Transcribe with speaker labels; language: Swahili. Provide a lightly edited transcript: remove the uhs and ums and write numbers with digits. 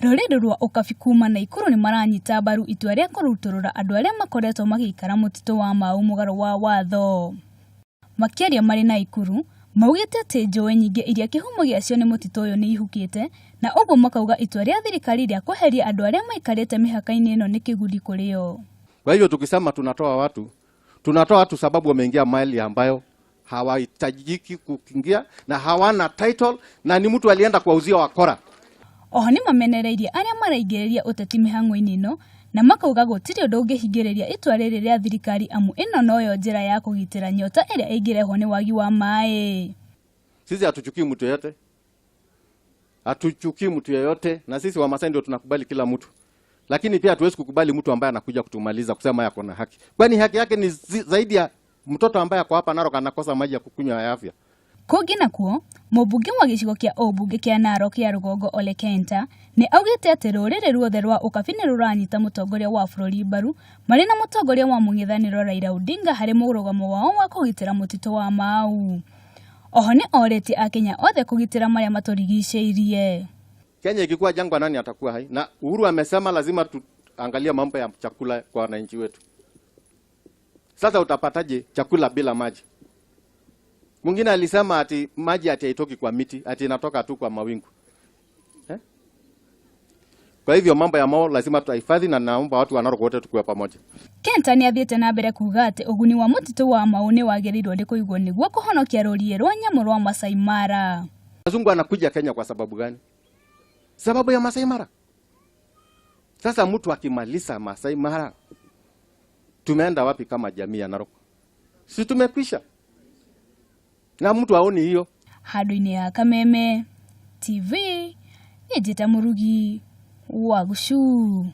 Speaker 1: Rũrĩrĩ rwa Ũkabi kuma Naikuru nĩ maranyita mbaru itua rĩa kũrutũrũra andũ arĩa makoretwo magĩikara mũtitũ wa Mau mũgarũ wa watho. Makĩaria marĩ Naikuru, maugĩte atĩ njũĩ nyingĩ iria kĩhumo gĩacio nĩ mũtitũ ũyũ nĩ ihukĩte, na ũguo makauga itua rĩa thirikari rĩa kweheria andũ arĩa maikarĩte mĩhaka-inĩ ĩno nĩ kĩguni kũrĩ o.
Speaker 2: Kwa hivyo tukisema tunatoa watu sababu wameingia mahali ambayo hawahitajiki kuingia na hawana title na ni mtu alienda kwa uzio wa kora.
Speaker 1: Oho nĩ mamenereirie arĩa maraingĩrĩria ũteti mĩhang'o-inĩ ĩno na makauga gũtirĩ ũndũ ũngĩhingĩrĩria itua rĩrĩ rĩa thirikari amu ĩno noyo njĩra ya kũgitĩra nyota ĩrĩa ĩngĩrehwo nĩ wagi wa maĩ.
Speaker 2: Sisi hatuchukii mtu yeyote. Hatuchukii mtu yeyote na sisi wa Masai ndio tunakubali kila mtu. Lakini pia hatuwezi kukubali mtu ambaye anakuja kutumaliza kusema yako na haki. Kwani haki yake ni zaidi ya mtoto ambaye ako hapa Narok anakosa maji ya kukunywa ya afya.
Speaker 1: Kũngĩ nakuo, mũmbunge wa gĩcigo kĩa ũmbunge kĩa Narok ya Rũgongo Ole Kenta nĩ augĩte atĩ rũrĩrĩ ruothe rwa Ũkabi nĩ rũranyita mũtongoria wa bũrũri mbaru marĩ na mũtongoria wa mũng'ethanĩro Raila Odinga harĩ mũrũgamo wao wa kũgitĩra mũtitũ wa Mau. Oho nĩ orĩtie Akenya othe kũgitĩra marĩa matũrigicĩirie.
Speaker 2: Kenya ikikuwa jangwa nani atakuwa hai? Na Uhuru amesema lazima tuangalie mambo ya chakula kwa wananchi wetu. Sasa utapataje chakula bila maji? Mwingine alisema ati maji ati haitoki kwa miti, ati inatoka tu kwa mawingu. Kwa hivyo mambo ya Mau lazima tuhifadhi na naomba watu wa Narok wote tukue pamoja.
Speaker 1: Kenta nĩ athiĩte na mbere kuuga atĩ ũguni wa mũtitũ wa Mau nĩ wagĩrĩirwo nĩ kũigwo nĩguo kũhonokia rũriĩ rwa nyamũ rwa Masai Mara.
Speaker 2: Wazungu anakuja Kenya kwa sababu gani? Sababu ya Masai Mara. Sasa mtu akimaliza Masai Mara, tumeenda wapi kama jamii ya Narok? Si tumekwisha. Na mtu aoni hiyo.
Speaker 1: Handũ-inĩ ya Kameme TV, Ejita Murugi wa Gushu.